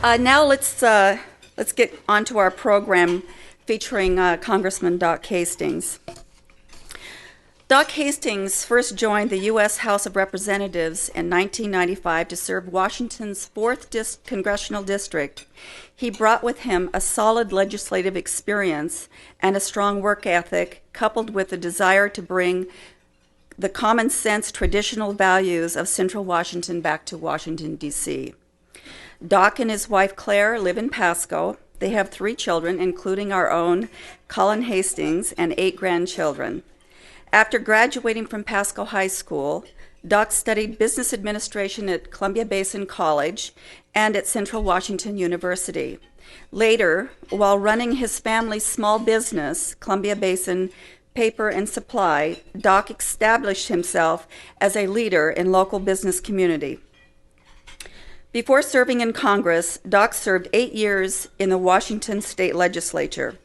Now let's get onto our program featuring Congressman Doc Hastings. Doc Hastings first joined the U.S. House of Representatives in 1995 to serve Washington's 4th Congressional District. He brought with him a solid legislative experience and a strong work ethic, coupled with a desire to bring the common sense traditional values of Central Washington back to Washington, D.C. Doc and his wife Claire live in Pasco. They have 3 children, including our own Colin Hastings, and 8 grandchildren. After graduating from Pasco High School, Doc studied business administration at Columbia Basin College and at Central Washington University. Later, while running his family's small business, Columbia Basin Paper and Supply, Doc established himself as a leader in local business community. Before serving in Congress, Doc served 8 years in the Washington State Legislature.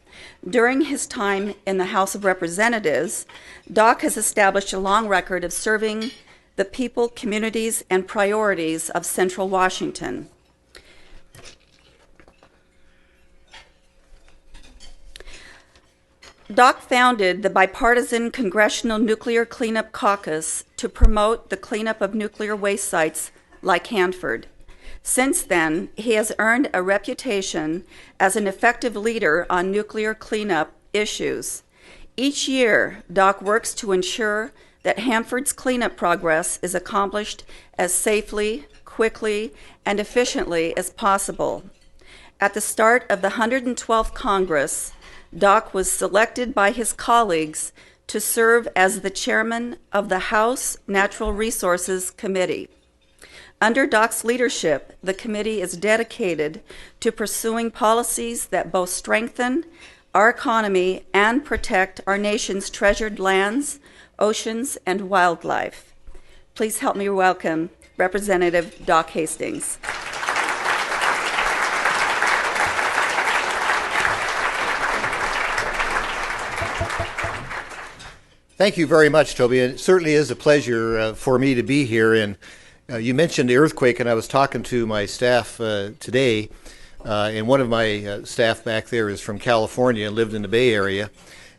During his time in the House of Representatives, Doc has established a long record of serving the people, communities, and priorities of Central Washington. Doc founded the bipartisan Congressional Nuclear Cleanup Caucus to promote the cleanup of nuclear waste sites like Hanford. Since then, he has earned a reputation as an effective leader on nuclear cleanup issues. Each year, Doc works to ensure that Hanford's cleanup progress is accomplished as safely, quickly, and efficiently as possible. At the start of the 112th Congress, Doc was selected by his colleagues to serve as the chairman of the House Natural Resources Committee. Under Doc's leadership, the committee is dedicated to pursuing policies that both strengthen our economy and protect our nation's treasured lands, oceans, and wildlife. Please help me welcome Representative Doc Hastings. Thank you very much, Toby. It certainly is a pleasure for me to be here. And you mentioned the earthquake, and I was talking to my staff today, and one of my staff back there is from California and lived in the Bay Area,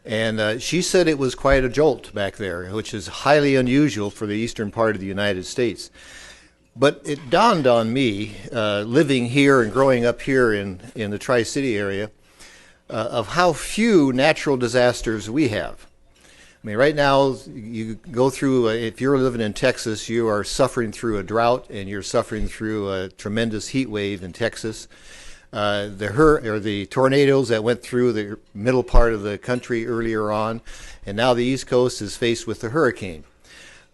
and she said it was quite a jolt back there, which is highly unusual for the eastern part of the United States. But it dawned on me, living here and growing up here in the Tri-City area, of how few natural disasters we have. I mean, right now, you go through, if you're living in Texas, you are suffering through a drought and you're suffering through a tremendous heat wave in Texas. The tornadoes that went through the middle part of the country earlier on, and now the East Coast is faced with the hurricane.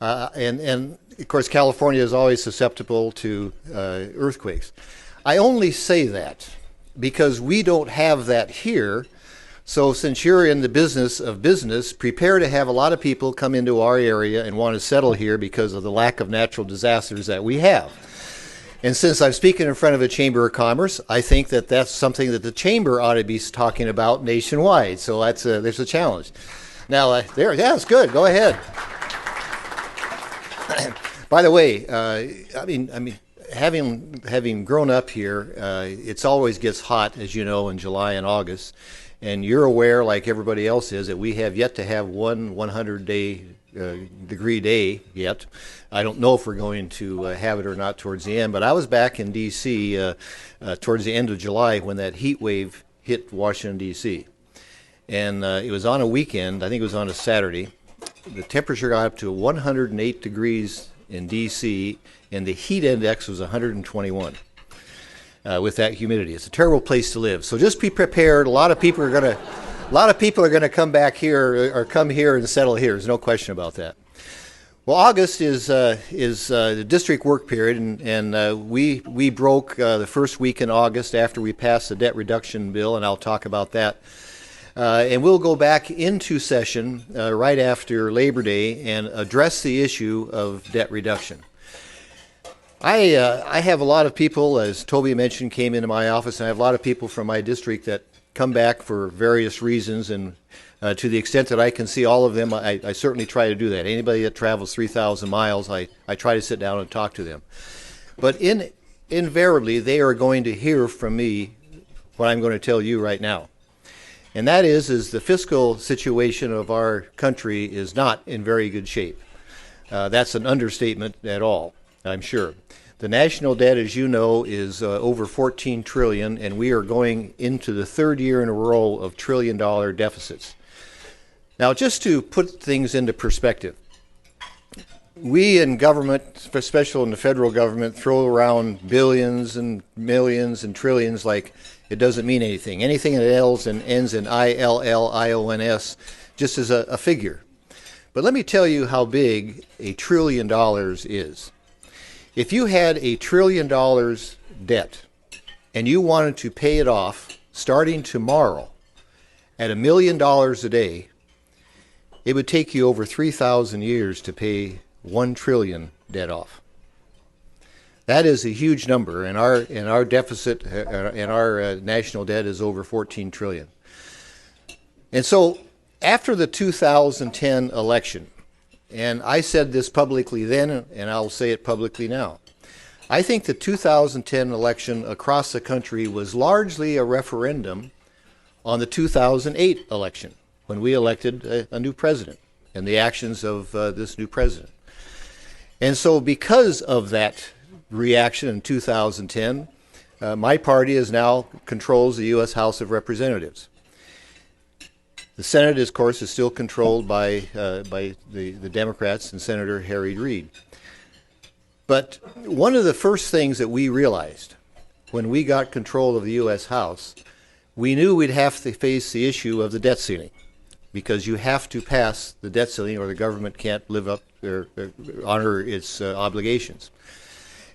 And of course, California is always susceptible to earthquakes. I only say that because we don't have that here. So since you're in the business of business, prepare to have a lot of people come into our area and want to settle here because of the lack of natural disasters that we have. And since I'm speaking in front of a Chamber of Commerce, I think that that's something that the Chamber ought to be talking about nationwide. So there's a challenge. Now, it's good. Go ahead. By the way, having grown up here, it always gets hot, as you know, in July and August. And you're aware, like everybody else is, that we have yet to have one 100-degree day yet. I don't know if we're going to have it or not towards the end, but I was back in D.C. Towards the end of July when that heat wave hit Washington, D.C. And it was on a weekend. I think it was on a Saturday. The temperature got up to 108 degrees in D.C., and the heat index was 121. With that humidity, it's a terrible place to live. So just be prepared. A lot of people are going to come back here or come here and settle here. There's no question about that. Well, August is the district work period, and we broke the first week in August after we passed the debt reduction bill, and I'll talk about that. And we'll go back into session right after Labor Day and address the issue of debt reduction. I have a lot of people, as Toby mentioned, came into my office, and I have a lot of people from my district that come back for various reasons, and to the extent that I can see all of them, I certainly try to do that. Anybody that travels 3,000 miles, I try to sit down and talk to them. But in invariably they are going to hear from me what I'm going to tell you right now. And that is the fiscal situation of our country is not in very good shape. That's an understatement at all, I'm sure. The national debt, as you know, is over $14 trillion, and we are going into the third year in a row of trillion-dollar deficits. Now, just to put things into perspective, we in government, especially in the federal government, throw around billions and millions and trillions like it doesn't mean anything. Anything that ends in ILLIONS just is a figure. But let me tell you how big $1 trillion is. If you had $1 trillion debt and you wanted to pay it off starting tomorrow at $1 million a day, it would take you over 3,000 years to pay $1 trillion debt off. That is a huge number, and our deficit and our national debt is over $14 trillion. And so, after the 2010 election, and I said this publicly then, and I'll say it publicly now, I think the 2010 election across the country was largely a referendum on the 2008 election, when we elected a new president and the actions of this new president. And so because of that reaction in 2010, my party now controls the U.S. House of Representatives. The Senate, of course, is still controlled by the Democrats and Senator Harry Reid. But one of the first things that we realized when we got control of the U.S. House, we knew we'd have to face the issue of the debt ceiling, because you have to pass the debt ceiling or the government can't live up or honor its obligations.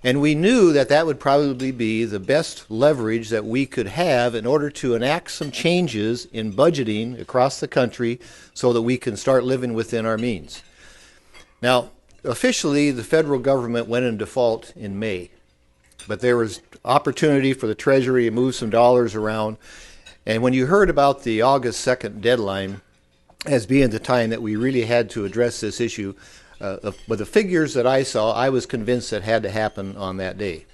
And we knew that that would probably be the best leverage that we could have in order to enact some changes in budgeting across the country so that we can start living within our means. Now, officially, the federal government went in default in May, but there was opportunity for the Treasury to move some dollars around. And when you heard about the August 2nd deadline as being the time that we really had to address this issue, with the figures that I saw, I was convinced it had to happen on that day.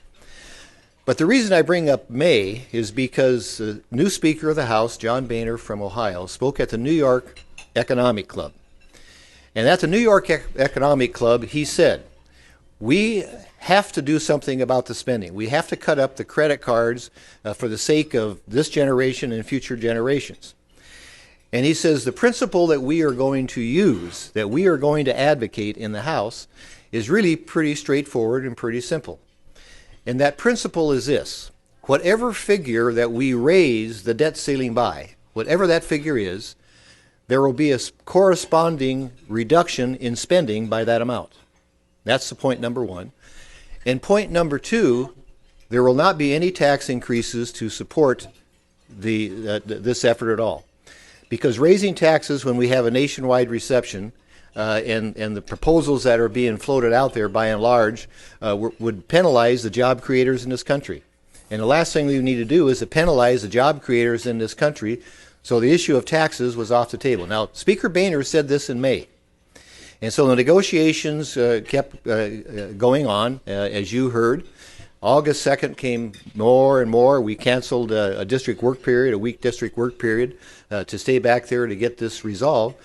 But the reason I bring up May is because the new Speaker of the House, John Boehner from Ohio, spoke at the New York Economic Club. And at the New York Economic Club, he said, we have to do something about the spending. We have to cut up the credit cards for the sake of this generation and future generations. And he says the principle that we are going to use, that we are going to advocate in the House, is really pretty straightforward and pretty simple. And that principle is this: whatever figure that we raise the debt ceiling by, whatever that figure is, there will be a corresponding reduction in spending by that amount. That's the point number one. And point number two, there will not be any tax increases to support this effort at all. Because raising taxes when we have a nationwide recession and the proposals that are being floated out there by and large would penalize the job creators in this country. And the last thing we need to do is to penalize the job creators in this country, so the issue of taxes was off the table. Now, Speaker Boehner said this in May. And so the negotiations kept going on, as you heard. August 2nd came more and more. We canceled a district work period, a week district work period, to stay back there to get this resolved.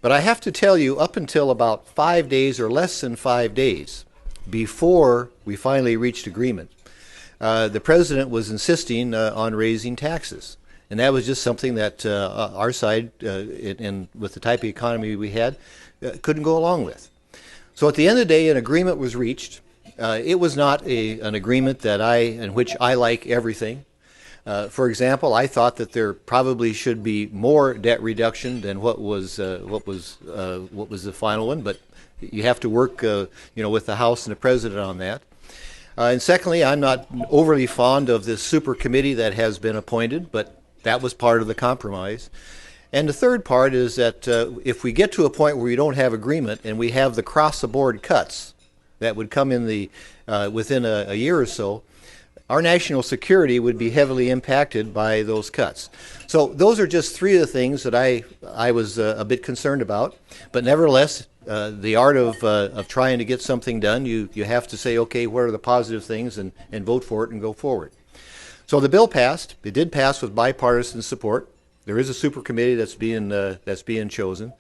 But I have to tell you, up until about 5 days or less than 5 days before we finally reached agreement, the president was insisting on raising taxes. And that was just something that our side, with the type of economy we had, couldn't go along with. So at the end of the day, an agreement was reached. It was not an agreement in which I like everything. For example, I thought that there probably should be more debt reduction than what was the final one. But you have to work, with the House and the President on that. And secondly, I'm not overly fond of this super committee that has been appointed, but that was part of the compromise. And the third part is that if we get to a point where we don't have agreement and we have the cross-the-board cuts that would come in within a year or so, our national security would be heavily impacted by those cuts. So those are just three of the things that I was a bit concerned about. But nevertheless, the art of trying to get something done. You have to say, okay, what are the positive things, and vote for it and go forward. So the bill passed. It did pass with bipartisan support. There is a super committee that's being chosen.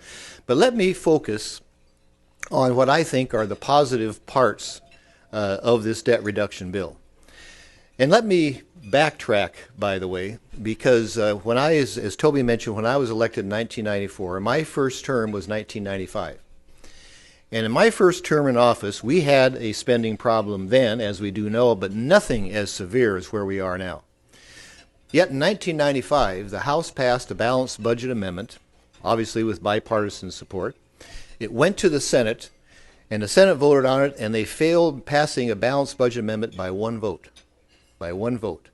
But let me focus on what I think are the positive parts of this debt reduction bill. And let me backtrack, by the way, because when I, as Toby mentioned, when I was elected in 1994, my first term was 1995. And in my first term in office, we had a spending problem then, as we do know, but nothing as severe as where we are now. Yet in 1995, the House passed a balanced budget amendment, obviously with bipartisan support. It went to the Senate, and the Senate voted on it, and they failed passing a balanced budget amendment by one vote. By one vote.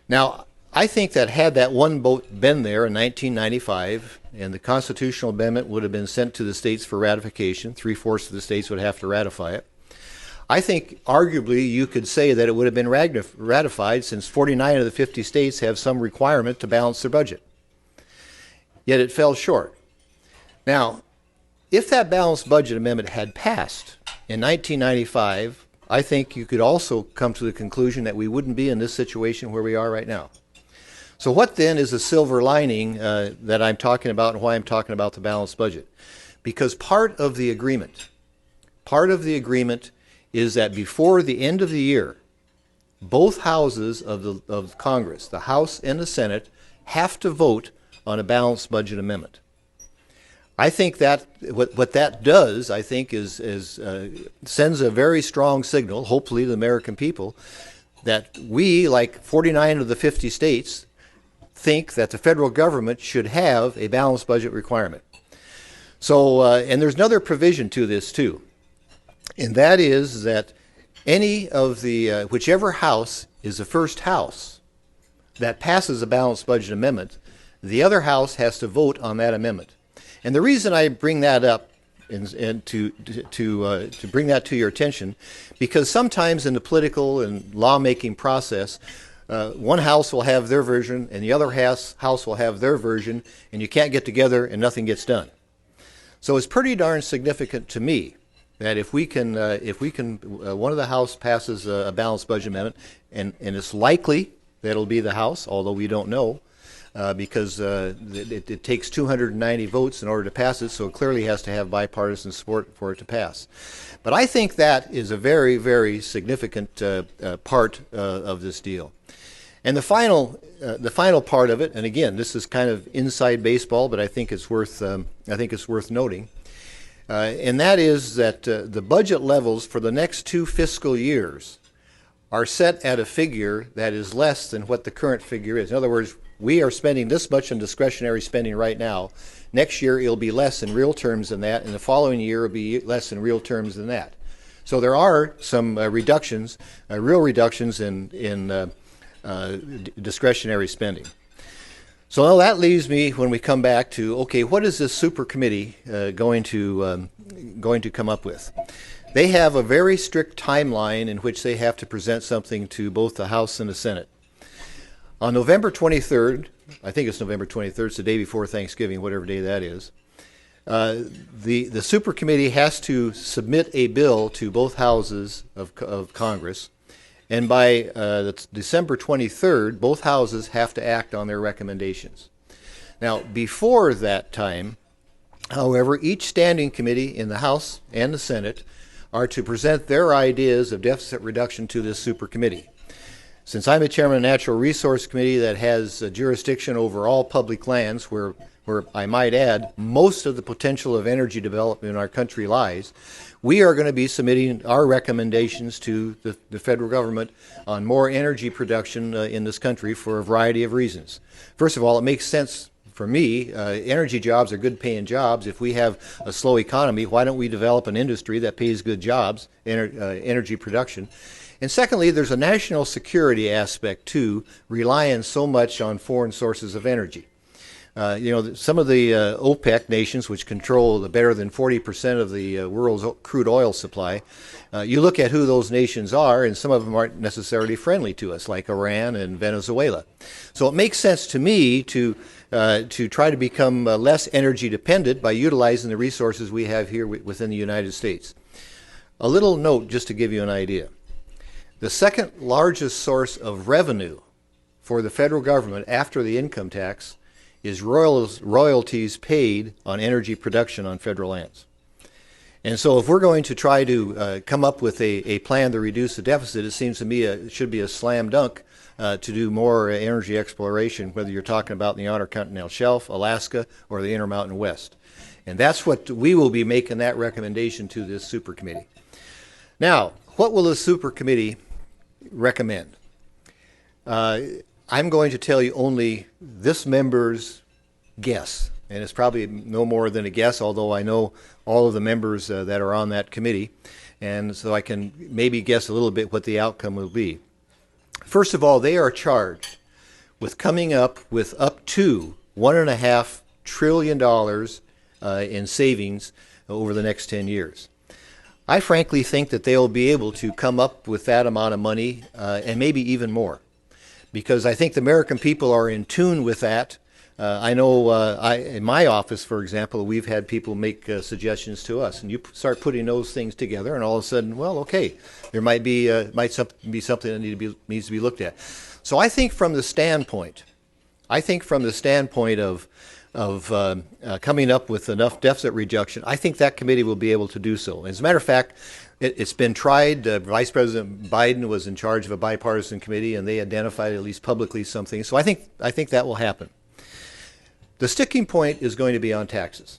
Now, I think that had that one vote been there in 1995, and the constitutional amendment would have been sent to the states for ratification, 3/4 of the states would have to ratify it. I think arguably you could say that it would have been ratified, since 49 of the 50 states have some requirement to balance their budget. Yet it fell short. Now, if that balanced budget amendment had passed in 1995, I think you could also come to the conclusion that we wouldn't be in this situation where we are right now. So what then is the silver lining that I'm talking about, and why I'm talking about the balanced budget? Because part of the agreement is that before the end of the year, both houses of Congress, the House and the Senate, have to vote on a balanced budget amendment. I think that what that does, I think, is sends a very strong signal, hopefully to the American people, that we, like 49 of the 50 states, think that the federal government should have a balanced budget requirement. So, and there's another provision to this too, and that is that any of the, whichever house is the first house that passes a balanced budget amendment, the other house has to vote on that amendment. And the reason I bring that up and to bring that to your attention, because sometimes in the political and lawmaking process, one house will have their version and the other house will have their version, and you can't get together and nothing gets done. So it's pretty darn significant to me that if we can one of the House passes a balanced budget amendment, and it's likely that it'll be the House, although we don't know, because it takes 290 votes in order to pass it, so it clearly has to have bipartisan support for it to pass. But I think that is a very, very significant part of this deal. And the final part of it, and again, this is kind of inside baseball, but I think it's worth noting, and that is that the budget levels for the next 2 fiscal years are set at a figure that is less than what the current figure is. In other words, we are spending this much on discretionary spending right now. Next year it'll be less in real terms than that, and the following year it'll be less in real terms than that. So there are some reductions, real reductions in discretionary spending. So now that leaves me, when we come back, to, okay, what is this super committee going to come up with? They have a very strict timeline in which they have to present something to both the House and the Senate. On November 23rd, I think it's November 23rd, it's the day before Thanksgiving, whatever day that is, the super committee has to submit a bill to both houses of Congress, and by December 23rd, both houses have to act on their recommendations. Now, before that time, however, each standing committee in the House and the Senate are to present their ideas of deficit reduction to this super committee. Since I'm the chairman of the Natural Resource Committee that has jurisdiction over all public lands, where I might add most of the potential of energy development in our country lies, we are going to be submitting our recommendations to the federal government on more energy production in this country for a variety of reasons. First of all, it makes sense for me. Energy jobs are good paying jobs. If we have a slow economy, why don't we develop an industry that pays good jobs, energy production? And secondly, there's a national security aspect too, relying so much on foreign sources of energy. Some of the OPEC nations, which control the better than 40% of the world's crude oil supply, you look at who those nations are, and some of them aren't necessarily friendly to us, like Iran and Venezuela. So it makes sense to me to try to become less energy dependent by utilizing the resources we have here within the United States. A little note just to give you an idea. The second largest source of revenue for the federal government after the income tax is royalties paid on energy production on federal lands. And so if we're going to try to come up with a plan to reduce the deficit, it seems to me it should be a slam dunk to do more energy exploration, whether you're talking about the Outer Continental Shelf, Alaska, or the Intermountain West. And that's what we will be making that recommendation to this super committee. Now, what will the super committee recommend? I'm going to tell you only this member's guess, and it's probably no more than a guess, although I know all of the members that are on that committee, and so I can maybe guess a little bit what the outcome will be. First of all, they are charged with coming up with up to $1.5 trillion in savings over the next 10 years. I frankly think that they'll be able to come up with that amount of money and maybe even more, because I think the American people are in tune with that. I know in my office, for example, we've had people make suggestions to us, and you start putting those things together, and all of a sudden, well, okay, there might be something that needs to be looked at. So I think from the standpoint of coming up with enough deficit reduction, I think that committee will be able to do so. As a matter of fact, it's been tried. Vice President Biden was in charge of a bipartisan committee, and they identified at least publicly something. So I think that will happen. The sticking point is going to be on taxes.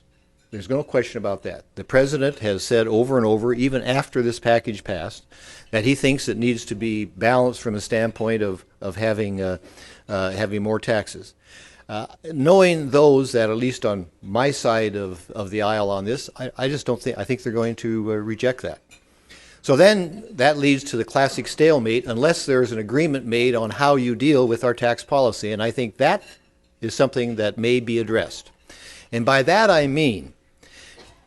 There's no question about that. The president has said over and over, even after this package passed, that he thinks it needs to be balanced from the standpoint of having more taxes. Knowing those that, at least on my side of the aisle on this, I just don't think, I think they're going to reject that. So then that leads to the classic stalemate unless there's an agreement made on how you deal with our tax policy, and I think that is something that may be addressed. And by that I mean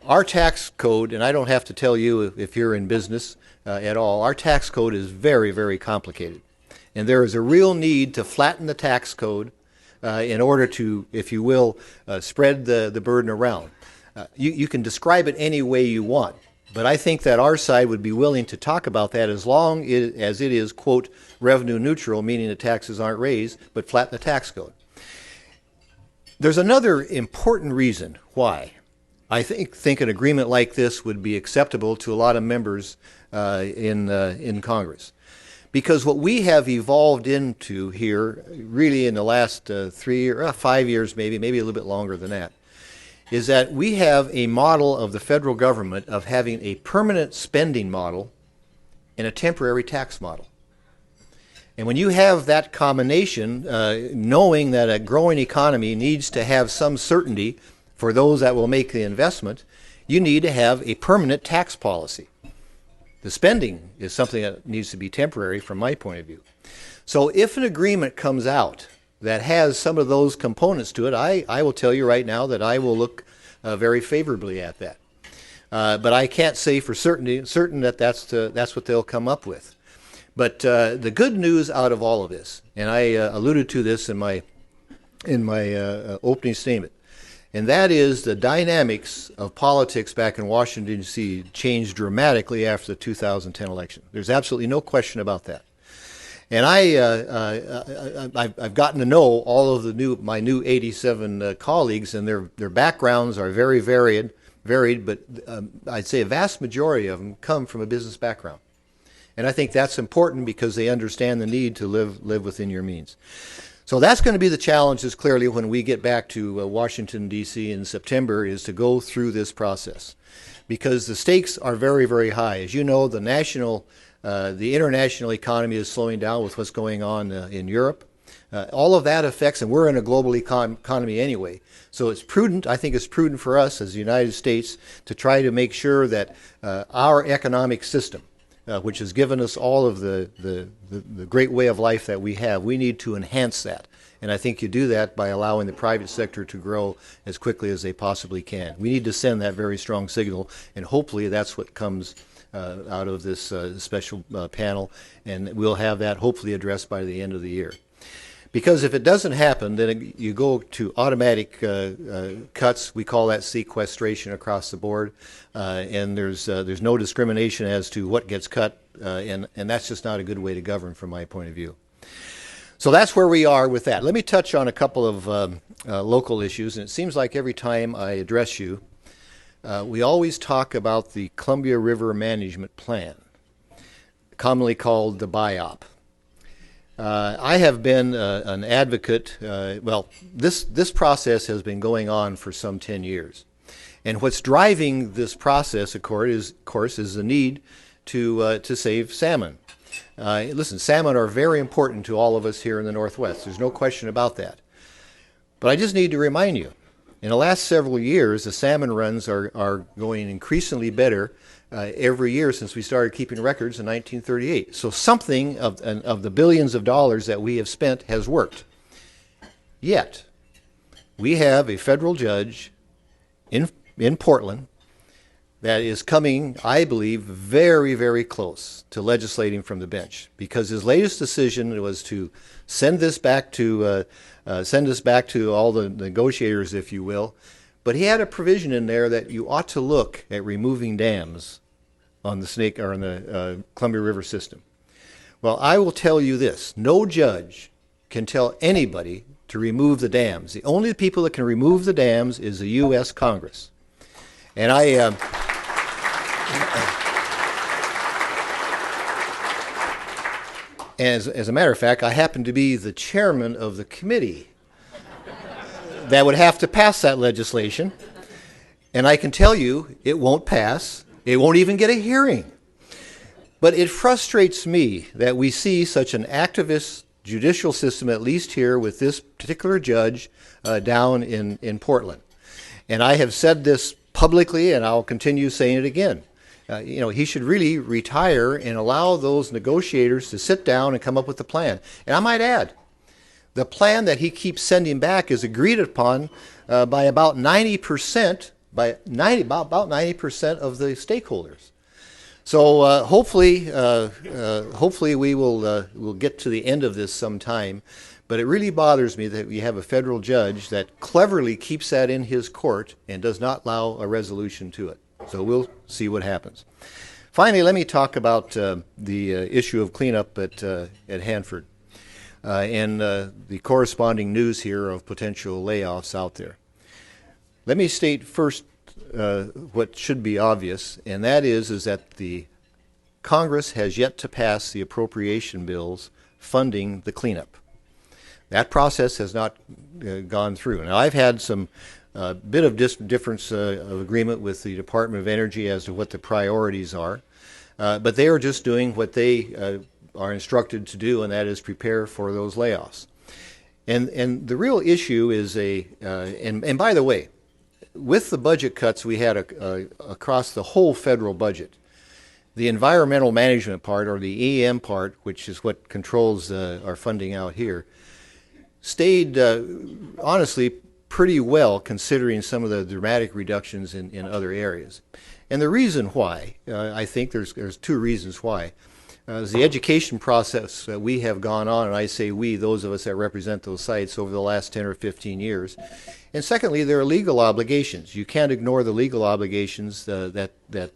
our tax code, and I don't have to tell you if you're in business at all, our tax code is very, very complicated. And there is a real need to flatten the tax code in order to, if you will, spread the burden around. You can describe it any way you want, but I think that our side would be willing to talk about that as long as it is, quote, revenue neutral, meaning the taxes aren't raised, but flatten the tax code. There's another important reason why I think an agreement like this would be acceptable to a lot of members in Congress. Because what we have evolved into here, really in the last 5 years, maybe a little bit longer than that, is that we have a model of the federal government of having a permanent spending model and a temporary tax model. And when you have that combination, knowing that a growing economy needs to have some certainty for those that will make the investment, you need to have a permanent tax policy. The spending is something that needs to be temporary from my point of view. So if an agreement comes out that has some of those components to it, I will tell you right now that I will look very favorably at that. But I can't say for certain that that's what they'll come up with. But the good news out of all of this, and I alluded to this in my opening statement, and that is the dynamics of politics back in Washington, D.C. changed dramatically after the 2010 election. There's absolutely no question about that. And I've gotten to know all of my new 87 colleagues, and their backgrounds are very varied, but I'd say a vast majority of them come from a business background. And I think that's important because they understand the need to live within your means. So that's going to be the challenges, clearly, when we get back to Washington, D.C. in September, is to go through this process. Because the stakes are very, very high. As you know, the international economy is slowing down with what's going on in Europe. All of that affects, and we're in a global economy anyway. So it's prudent, I think it's prudent for us as the United States to try to make sure that our economic system which has given us all of the great way of life that we have. We need to enhance that. And I think you do that by allowing the private sector to grow as quickly as they possibly can. We need to send that very strong signal, and hopefully that's what comes out of this special panel, and we'll have that hopefully addressed by the end of the year. Because if it doesn't happen, then you go to automatic cuts. We call that sequestration across the board, and there's no discrimination as to what gets cut, and that's just not a good way to govern from my point of view. So that's where we are with that. Let me touch on a couple of local issues, and it seems like every time I address you, we always talk about the Columbia River Management Plan, commonly called the BIOP. I have been an advocate. Well, this process has been going on for some 10 years. And what's driving this process, of course, is the need to save salmon. Listen, salmon are very important to all of us here in the Northwest. There's no question about that. But I just need to remind you, in the last several years, the salmon runs are going increasingly better every year since we started keeping records in 1938. So something of the billions of dollars that we have spent has worked. Yet, we have a federal judge in Portland that is coming, I believe, very, very close to legislating from the bench, because his latest decision was to send us back to all the negotiators, if you will. But he had a provision in there that you ought to look at removing dams on the Snake or on the Columbia River system. Well, I will tell you this: no judge can tell anybody to remove the dams. The only people that can remove the dams is the U.S. Congress. And as a matter of fact, I happen to be the chairman of the committee that would have to pass that legislation. And I can tell you, it won't pass. It won't even get a hearing. But it frustrates me that we see such an activist judicial system, at least here with this particular judge down in Portland. And I have said this publicly, and I'll continue saying it again. He should really retire and allow those negotiators to sit down and come up with a plan. And I might add, the plan that he keeps sending back is agreed upon by about 90%, about 90% of the stakeholders. So hopefully we will get to the end of this sometime. But it really bothers me that we have a federal judge that cleverly keeps that in his court and does not allow a resolution to it. So we'll see what happens. Finally, let me talk about the issue of cleanup at Hanford and the corresponding news here of potential layoffs out there. Let me state first what should be obvious, and that is that the Congress has yet to pass the appropriation bills funding the cleanup. That process has not gone through. Now, I've had some bit of difference of agreement with the Department of Energy as to what the priorities are, but they are just doing what they are instructed to do, and that is prepare for those layoffs. And the real issue is and by the way, with the budget cuts we had across the whole federal budget, the environmental management part, or the EM part, which is what controls our funding out here, stayed honestly pretty well, considering some of the dramatic reductions in other areas. And the reason why, I think there's two reasons why. Is the education process that we have gone on, and I say we, those of us that represent those sites, over the last 10 or 15 years. And secondly, there are legal obligations. You can't ignore the legal obligations that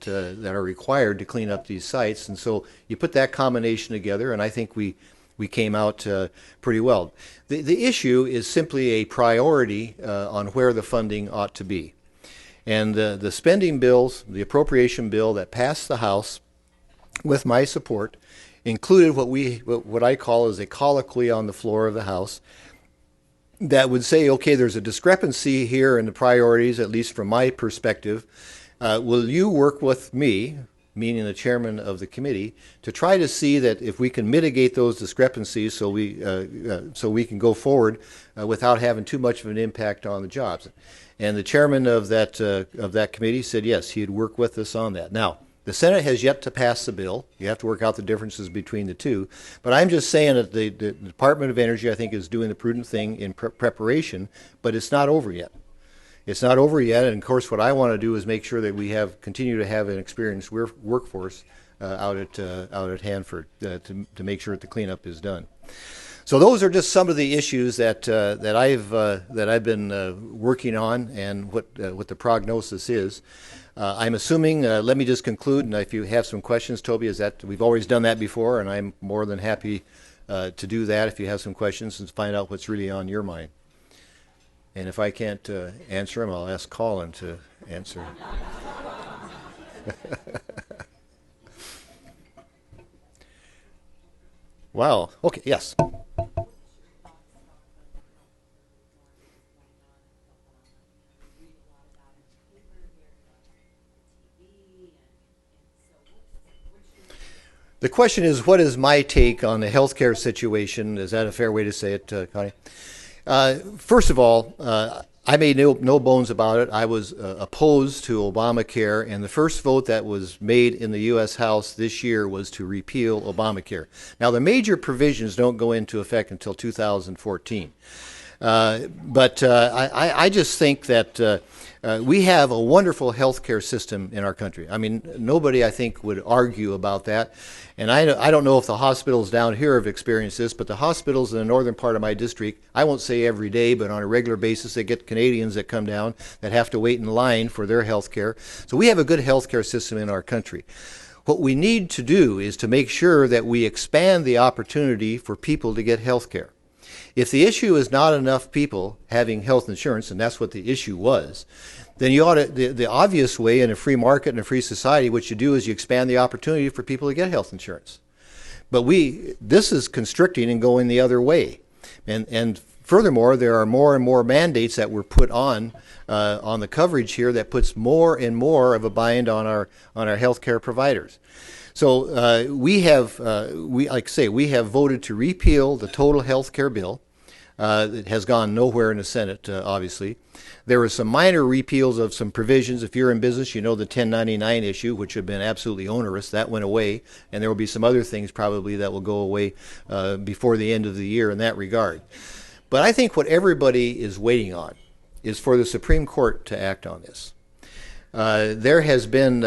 are required to clean up these sites. And so you put that combination together, and I think we came out pretty well. The issue is simply a priority on where the funding ought to be. And the spending bills, the appropriation bill that passed the House with my support, included what I call as a colloquy on the floor of the House that would say, okay, there's a discrepancy here in the priorities, at least from my perspective. Will you work with me, meaning the chairman of the committee, to try to see that if we can mitigate those discrepancies so we can go forward without having too much of an impact on the jobs. And the chairman of that committee said yes, he'd work with us on that. Now, The Senate has yet to pass the bill. You have to work out the differences between the two. But I'm just saying that the Department of Energy, I think, is doing the prudent thing in preparation, but it's not over yet. It's not over yet, and of course, what I want to do is make sure that we continue to have an experienced workforce out at Hanford to make sure that the cleanup is done. So those are just some of the issues that I've been working on, and what the prognosis is. I'm assuming. Let me just conclude, and if you have some questions, Toby, is that we've always done that before, and I'm more than happy to do that if you have some questions and find out what's really on your mind. And if I can't answer them, I'll ask Colin to answer. Wow. Okay. Yes. The question is, what is my take on the healthcare situation? Is that a fair way to say it, Connie? First of all, I made no bones about it. I was opposed to Obamacare, and the first vote that was made in the U.S. House this year was to repeal Obamacare. Now, the major provisions don't go into effect until 2014. But I just think that we have a wonderful healthcare system in our country. I mean, nobody, I think, would argue about that. And I don't know if the hospitals down here have experienced this, but the hospitals in the northern part of my district, I won't say every day, but on a regular basis, they get Canadians that come down that have to wait in line for their health care. So we have a good healthcare system in our country. What we need to do is to make sure that we expand the opportunity for people to get health care. If the issue is not enough people having health insurance, and that's what the issue was, then you ought to, the obvious way in a free market and a free society, what you do is you expand the opportunity for people to get health insurance. But this is constricting and going the other way. And furthermore, there are more and more mandates that were put on the coverage here that puts more and more of a bind on our healthcare providers. So we have voted to repeal the total health care bill. It has gone nowhere in the Senate, obviously. There were some minor repeals of some provisions. If you're in business, you know the 1099 issue, which had been absolutely onerous. That went away, and there will be some other things probably that will go away before the end of the year in that regard. But I think what everybody is waiting on is for the Supreme Court to act on this. There has been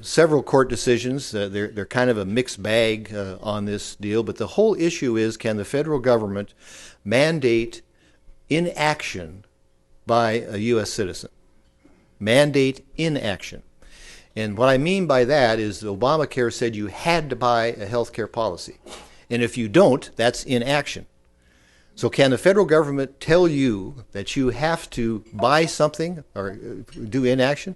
several court decisions. They're kind of a mixed bag on this deal, but the whole issue is, can the federal government mandate inaction by a U.S. citizen? Mandate inaction. And what I mean by that is Obamacare said you had to buy a health care policy. And if you don't, that's inaction. So can the federal government tell you that you have to buy something or do inaction?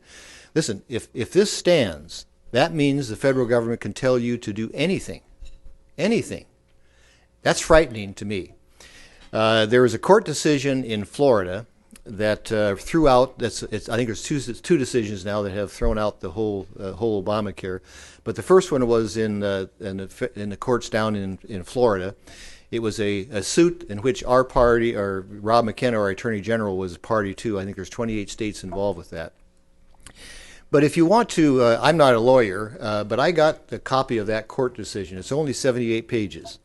Listen, if this stands, that means the federal government can tell you to do anything. Anything. That's frightening to me. There was a court decision in Florida that threw out, I think there's two decisions now that have thrown out the whole Obamacare. But the first one was in the courts down in Florida. It was a suit in which our party, or Rob McKenna, our Attorney General, was a party to. I think there's 28 states involved with that. But if you want to, I'm not a lawyer, but I got a copy of that court decision. It's only 78 pages.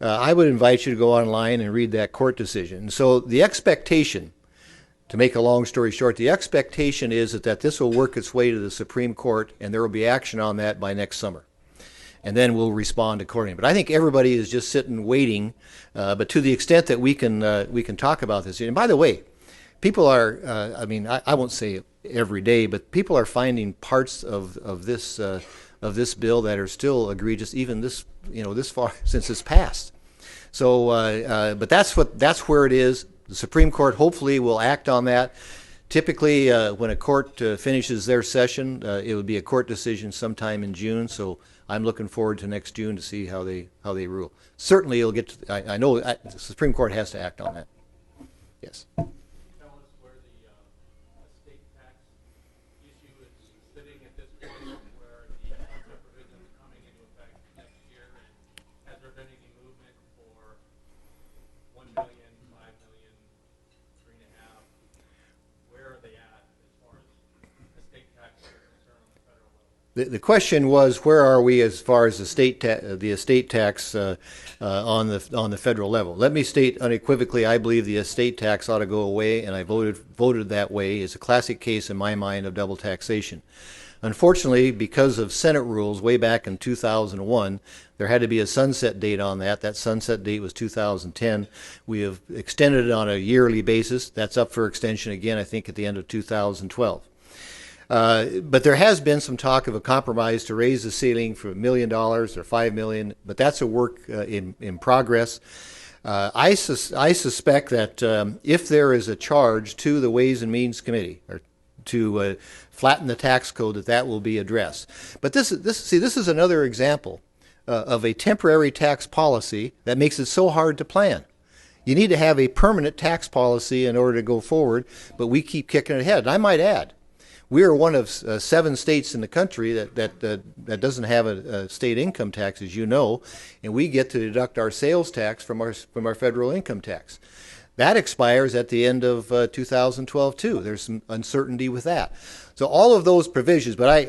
I would invite you to go online and read that court decision. So the expectation, to make a long story short, the expectation is that this will work its way to the Supreme Court, and there will be action on that by next summer. And then we'll respond accordingly. But I think everybody is just sitting waiting. But to the extent that we can talk about this, and by the way, people are, I won't say every day, but people are finding parts of this bill that are still egregious, even this far since it's passed. So, but that's where it is. The Supreme Court hopefully will act on that. Typically, when a court finishes their session, it would be a court decision sometime in June. So I'm looking forward to next June to see how they rule. Certainly, it'll get. I know the Supreme Court has to act on that. Yes. The question was, where are we as far as the estate tax on the federal level? Let me state unequivocally, I believe the estate tax ought to go away, and I voted that way. It's a classic case in my mind of double taxation. Unfortunately, because of Senate rules way back in 2001, there had to be a sunset date on that. That sunset date was 2010. We have extended it on a yearly basis. That's up for extension again, I think, at the end of 2012. But there has been some talk of a compromise to raise the ceiling from $1 million or $5 million, but that's a work in progress. I suspect that if there is a charge to the Ways and Means Committee or to flatten the tax code, that will be addressed. But this is another example of a temporary tax policy that makes it so hard to plan. You need to have a permanent tax policy in order to go forward, but we keep kicking it ahead. And I might add, we are one of 7 states in the country that doesn't have a state income tax, as you know, and we get to deduct our sales tax from our federal income tax. That expires at the end of 2012 too. There's some uncertainty with that. So all of those provisions, but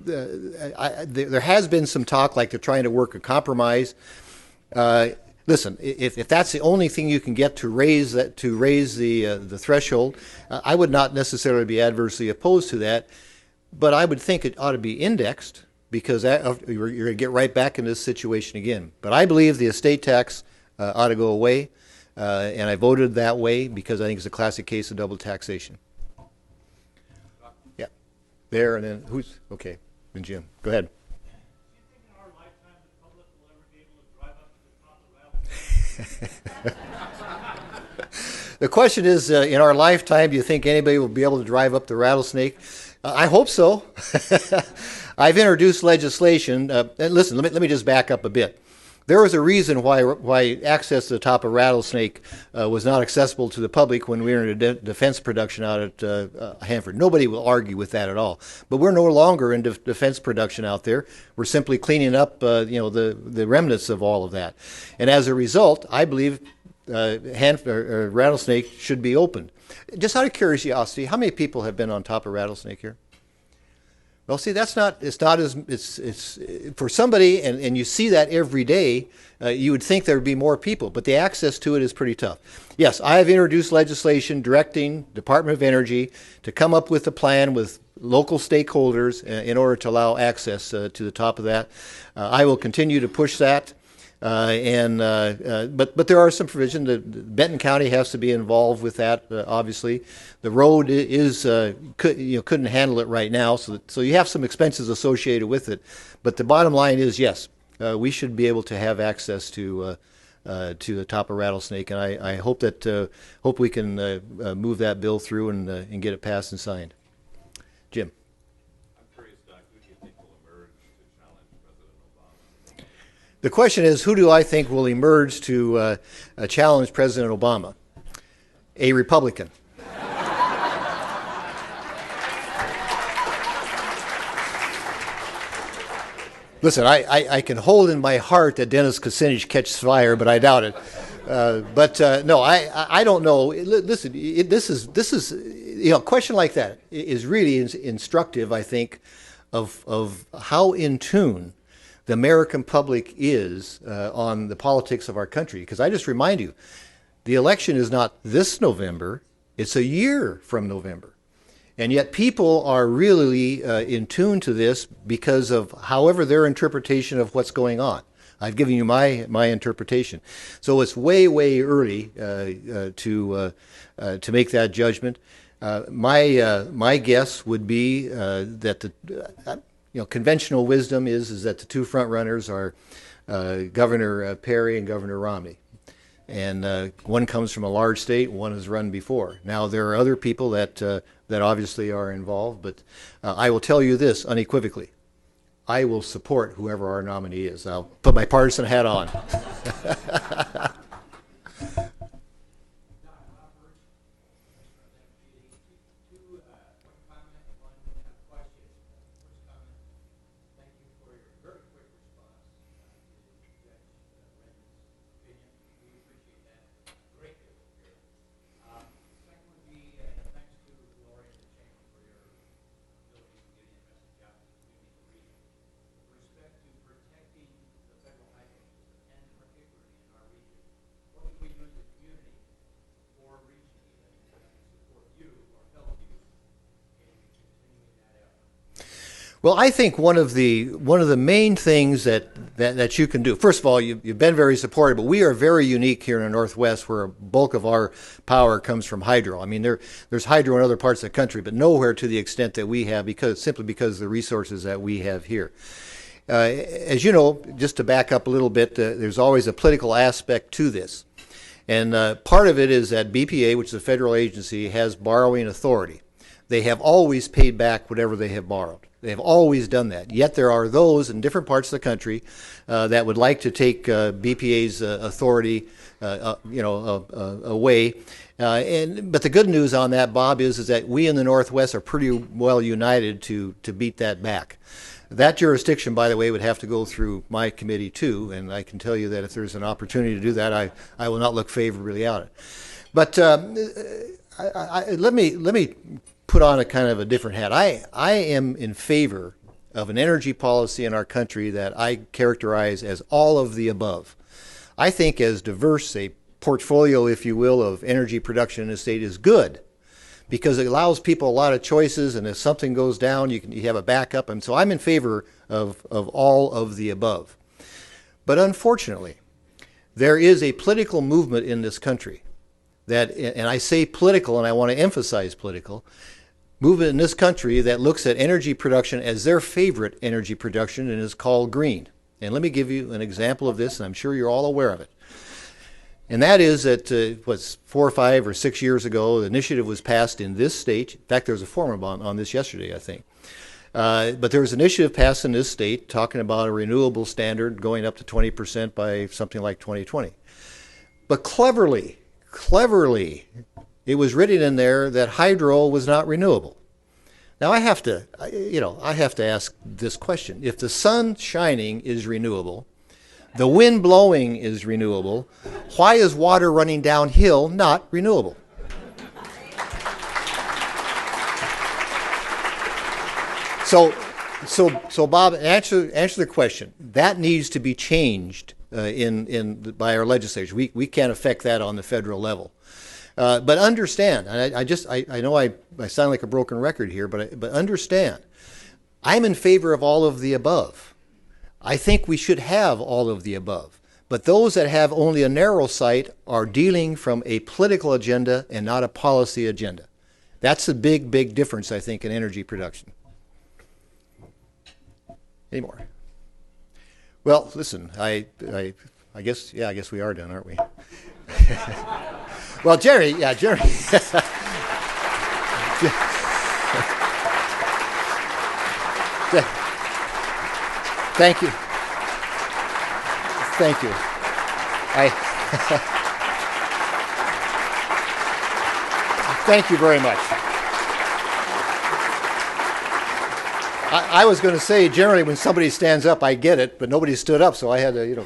there has been some talk like they're trying to work a compromise. Listen, if that's the only thing you can get to raise the threshold, I would not necessarily be adversely opposed to that, but I would think it ought to be indexed because you're going to get right back in this situation again. But I believe the estate tax ought to go away, and I voted that way because I think it's a classic case of double taxation. Yeah, there and then who's okay? And Jim, go ahead. The question is, in our lifetime, do you think anybody will be able to drive up the Rattlesnake? I hope so. I've introduced legislation, and listen, let me just back up a bit. There was a reason why access to the top of Rattlesnake was not accessible to the public when we were in a defense production out at Hanford. Nobody will argue with that at all. But we're no longer in defense production out there. We're simply cleaning up, the remnants of all of that. And as a result, I believe Rattlesnake should be opened. Just out of curiosity, how many people have been on top of Rattlesnake here? Well, see, it's for somebody, and you see that every day, you would think there would be more people, but the access to it is pretty tough. Yes, I have introduced legislation directing Department of Energy to come up with a plan with local stakeholders in order to allow access to the top of that. I will continue to push that. But there are some provisions that Benton County has to be involved with that. Obviously, the road couldn't handle it right now, so you have some expenses associated with it. But the bottom line is, yes, we should be able to have access to the top of Rattlesnake, and I hope we can move that bill through and get it passed and signed. Jim. The question is, who do I think will emerge to challenge President Obama? A Republican. Listen, I can hold in my heart that Dennis Kucinich catches fire, but I doubt it. No, I don't know. Listen, this is a question like that is really instructive, I think, of how in tune the American public is on the politics of our country. Because I just remind you, the election is not this November, it's a year from November. And yet people are really in tune to this because of however their interpretation of what's going on. I've given you my interpretation. So it's way, way early to make that judgment. My guess would be that conventional wisdom is that the two front runners are Governor Perry and Governor Romney. And one comes from a large state, one has run before. Now, there are other people that obviously are involved, but I will tell you this unequivocally. I will support whoever our nominee is. I'll put my partisan hat on. Well, I think one of the main things that you can do. First of all, you've been very supportive, but we are very unique here in the Northwest, where a bulk of our power comes from hydro. I mean, there's hydro in other parts of the country, but nowhere to the extent that we have, simply because of the resources that we have here. As you know, just to back up a little bit, there's always a political aspect to this, and part of it is that BPA, which is a federal agency, has borrowing authority. They have always paid back whatever they have borrowed. They have always done that. Yet there are those in different parts of the country that would like to take BPA's authority, away. But the good news on that, Bob, is that we in the Northwest are pretty well united to beat that back. That jurisdiction, by the way, would have to go through my committee too, and I can tell you that if there's an opportunity to do that, I will not look favorably at it. But let me put on a kind of a different hat. I am in favor of an energy policy in our country that I characterize as all of the above. I think as diverse a portfolio, if you will, of energy production in the state is good, because it allows people a lot of choices, and if something goes down, you have a backup. And so I'm in favor of all of the above. But unfortunately, there is a political movement in this country that, and I say political, and I want to emphasize political, movement in this country that looks at energy production as their favorite energy production and is called green. And let me give you an example of this, and I'm sure you're all aware of it. And that is that, 4 or 5 or 6 years ago, the initiative was passed in this state. In fact, there was a forum on this yesterday, I think. But there was an initiative passed in this state talking about a renewable standard going up to 20% by something like 2020. But cleverly, it was written in there that hydro was not renewable. Now I have to ask this question. If the sun shining is renewable, the wind blowing is renewable, why is water running downhill not renewable? So Bob, answer the question. That needs to be changed by our legislature. We can't affect that on the federal level. But understand, and I know I sound like a broken record here, but understand, I'm in favor of all of the above. I think we should have all of the above. But those that have only a narrow sight are dealing from a political agenda and not a policy agenda. That's a big, big difference, I think, in energy production. Any more? Well, listen, I guess we are done, aren't we? Well, Jerry. Thank you. Thank you very much. I was going to say, generally, when somebody stands up, I get it, but nobody stood up, so I had to,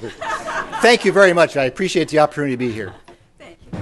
Thank you very much. I appreciate the opportunity to be here. Thank you.